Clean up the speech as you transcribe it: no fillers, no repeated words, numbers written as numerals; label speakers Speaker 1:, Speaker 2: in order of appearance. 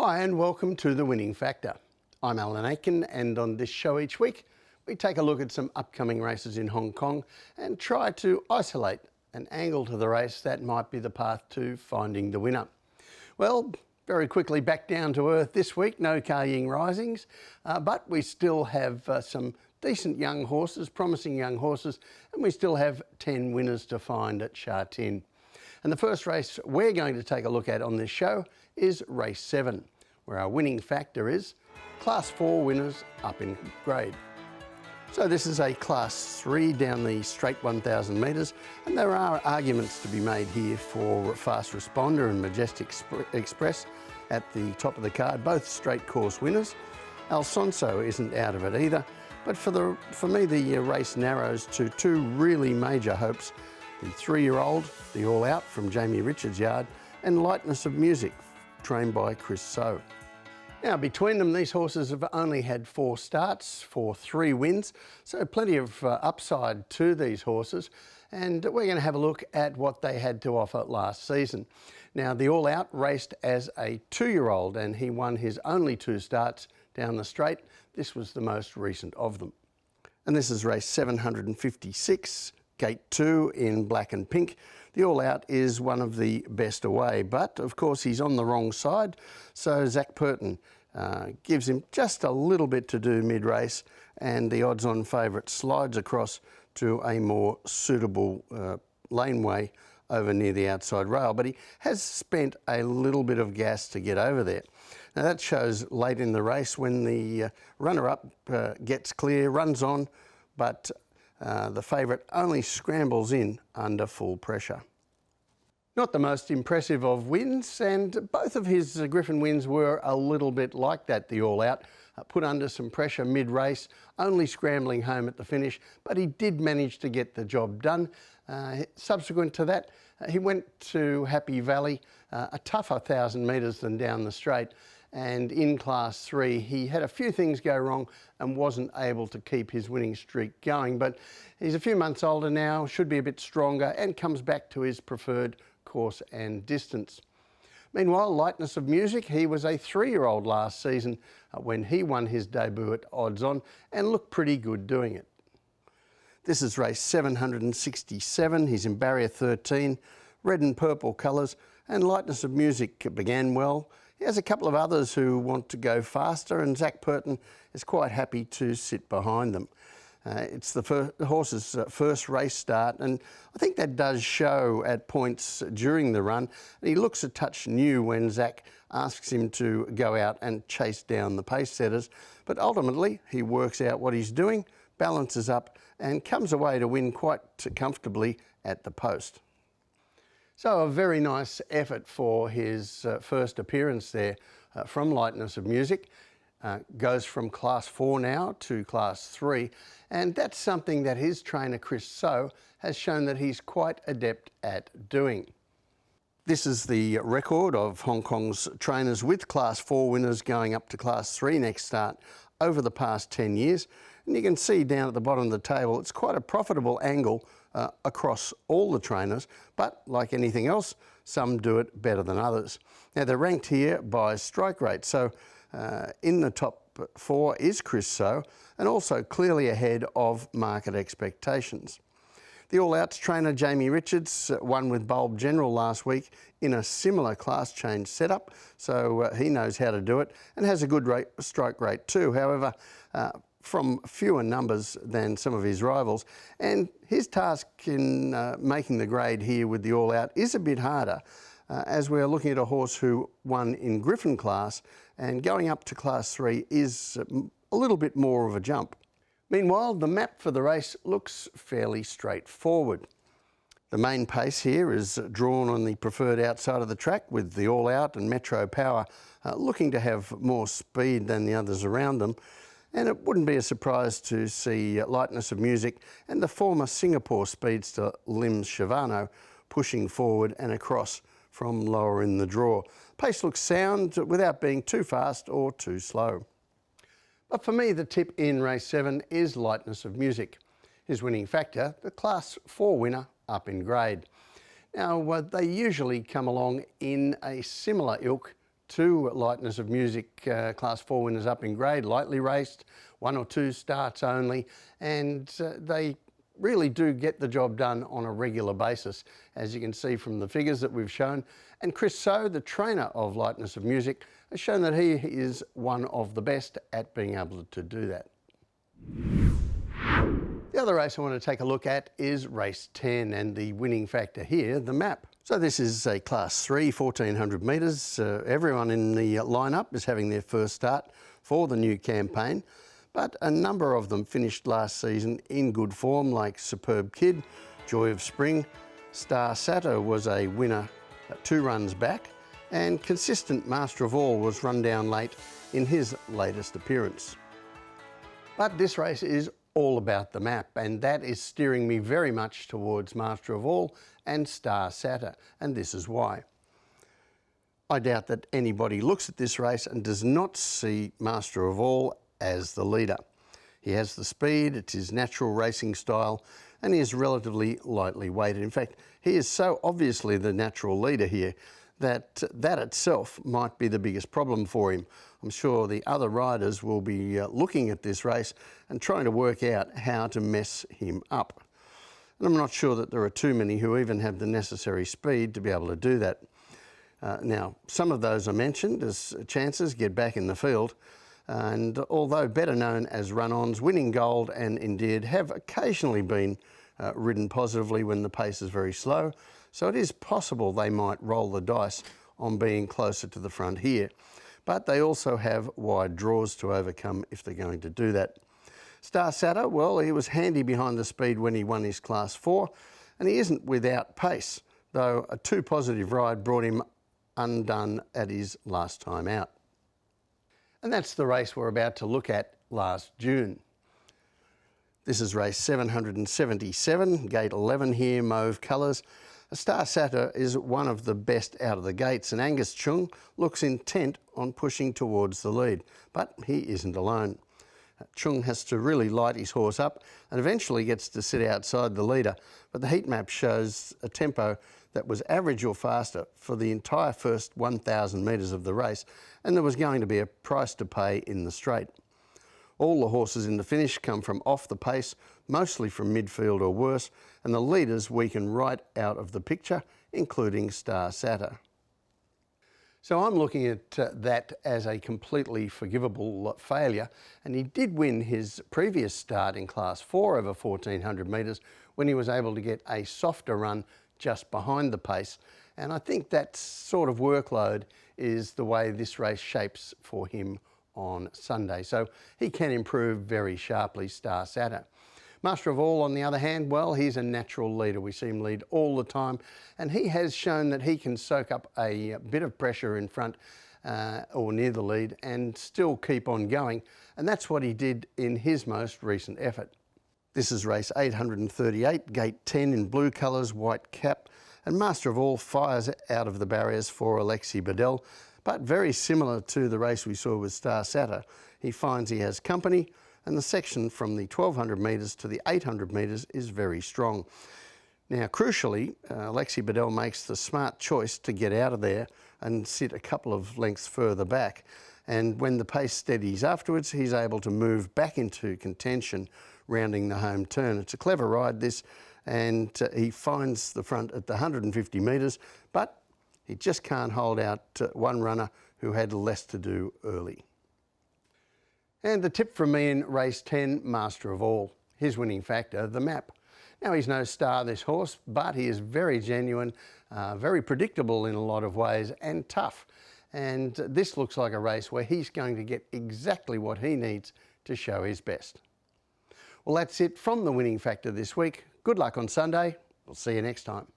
Speaker 1: Hi and welcome to The Winning Factor. I'm Alan Aitken, and on this show each week we take a look at some upcoming races in Hong Kong and try to isolate an angle to the race that might be the path to finding the winner. Well, very quickly back down to earth this week, no Ka Ying Risings, but we still have some decent young horses, promising young horses, and we still have 10 winners to find at Sha Tin. And the first race we're going to take a look at on this show is race 7, where our winning factor is Class 4 winners up in grade. So this is a Class 3 down the straight 1,000 metres, and there are arguments to be made here for Fast Responder and Majestic Express at the top of the card, both straight course winners. Alfonso isn't out of it either, but for me the race narrows to two really major hopes: the 3-year-old, the All Out from Jamie Richards' yard, and Lightness of Music, trained by Chris So. Now, between them, these horses have only had 4 starts for 3 wins, so plenty of upside to these horses, and we're going to have a look at what they had to offer last season. Now, the All Out raced as a 2-year-old, and he won his only 2 starts down the straight. This was the most recent of them. And this is race 756, Gate 2 in black and pink. The All Out is one of the best away, but of course he's on the wrong side, so Zac Purton gives him just a little bit to do mid-race, and the odds-on favourite slides across to a more suitable laneway over near the outside rail, but he has spent a little bit of gas to get over there. Now that shows late in the race when the runner-up gets clear, runs on, but the favourite only scrambles in under full pressure. Not the most impressive of wins, and both of his Griffin wins were a little bit like that, the All Out. Put under some pressure mid-race, only scrambling home at the finish, but he did manage to get the job done. Subsequent to that, he went to Happy Valley, a tougher 1,000 metres than down the straight, and in Class 3 he had a few things go wrong and wasn't able to keep his winning streak going, but he's a few months older now, should be a bit stronger, and comes back to his preferred course and distance. Meanwhile, Lightness of Music, he was a 3-year-old last season when he won his debut at odds on and looked pretty good doing it. This is race 767, he's in barrier 13, red and purple colours, and Lightness of Music began well. He has a couple of others who want to go faster, and Zac Purton is quite happy to sit behind them. It's the horse's first race start, and I think that does show at points during the run. He looks a touch new when Zac asks him to go out and chase down the pace setters, but ultimately he works out what he's doing, balances up, and comes away to win quite comfortably at the post. So a very nice effort for his first appearance there from Lightness of Music. Goes from Class 4 now to Class 3, and that's something that his trainer Chris So has shown that he's quite adept at doing. This is the record of Hong Kong's trainers with Class 4 winners going up to Class 3 next start over the past 10 years. And you can see down at the bottom of the table, it's quite a profitable angle across all the trainers, but like anything else, some do it better than others. Now they're ranked here by strike rate, so in the top 4 is Chris So, and also clearly ahead of market expectations. The All Outs trainer Jamie Richards won with Bulb General last week in a similar class change setup, so he knows how to do it and has a good strike rate too, however, from fewer numbers than some of his rivals. And his task in making the grade here with the All Out is a bit harder, as we're looking at a horse who won in Griffin class, and going up to Class 3 is a little bit more of a jump. Meanwhile, the map for the race looks fairly straightforward. The main pace here is drawn on the preferred outside of the track, with the All Out and Metro Power looking to have more speed than the others around them. And it wouldn't be a surprise to see Lightness of Music and the former Singapore speedster Lim Shavano pushing forward and across from lower in the draw. Pace looks sound without being too fast or too slow. But for me, the tip in race 7 is Lightness of Music. His winning factor, the Class 4 winner up in grade. Now, they usually come along in a similar ilk 2 lightness of music Class 4 winners up in grade, lightly raced, 1 or 2 starts only, and they really do get the job done on a regular basis, as you can see from the figures that we've shown. And Chris So, the trainer of lightness of music, has shown that he is one of the best at being able to do that. The other race I want to take a look at is race 10, and the winning factor here, the map. So this is a Class 3, 1400 metres. Everyone in the lineup is having their first start for the new campaign, but a number of them finished last season in good form, like Superb Kid, Joy of Spring. Star Sato was a winner 2 runs back, and Consistent Master of All was run down late in his latest appearance. But this race is all about the map, and that is steering me very much towards Master of All and Star Sato, and this is why. I doubt that anybody looks at this race and does not see Master of All as the leader. He has the speed, it's his natural racing style, and he is relatively lightly weighted. In fact, he is so obviously the natural leader here that itself might be the biggest problem for him. I'm sure the other riders will be looking at this race and trying to work out how to mess him up. And I'm not sure that there are too many who even have the necessary speed to be able to do that. Now, some of those I mentioned as chances get back in the field, and although better known as run-ons, Winning Gold and Endeared have occasionally been ridden positively when the pace is very slow, so it is possible they might roll the dice on being closer to the front here. But they also have wide draws to overcome if they're going to do that. Star Sato, well, he was handy behind the speed when he won his Class 4, and he isn't without pace, though a too positive ride brought him undone at his last time out. And that's the race we're about to look at last June. This is race 777, gate 11 here, mauve colours. Star Sato is one of the best out of the gates, and Angus Chung looks intent on pushing towards the lead, but he isn't alone. Chung has to really light his horse up and eventually gets to sit outside the leader, but the heat map shows a tempo that was average or faster for the entire first 1,000 metres of the race, and there was going to be a price to pay in the straight. All the horses in the finish come from off the pace, mostly from midfield or worse, and the leaders weaken right out of the picture, including Star Sato. So I'm looking at that as a completely forgivable failure, and he did win his previous start in Class 4 over 1,400 metres when he was able to get a softer run just behind the pace, and I think that sort of workload is the way this race shapes for him on Sunday. So he can improve very sharply, Star Sato. Master of All, on the other hand, well, he's a natural leader. We see him lead all the time, and he has shown that he can soak up a bit of pressure in front or near the lead and still keep on going, and that's what he did in his most recent effort. This is race 838, gate 10 in blue colours, white cap, and Master of All fires out of the barriers for Alexi Bedell, but very similar to the race we saw with Star Sato. He finds he has company, and the section from the 1,200 metres to the 800 metres is very strong. Now, crucially, Alexi Bedell makes the smart choice to get out of there and sit a couple of lengths further back. And when the pace steadies afterwards, he's able to move back into contention, rounding the home turn. It's a clever ride, this, and he finds the front at the 150 metres, but he just can't hold out one runner who had less to do early. And the tip from me in race 10, Master of All. His winning factor, the map. Now, he's no star, this horse, but he is very genuine, very predictable in a lot of ways, and tough. And this looks like a race where he's going to get exactly what he needs to show his best. Well, that's it from the winning factor this week. Good luck on Sunday. We'll see you next time.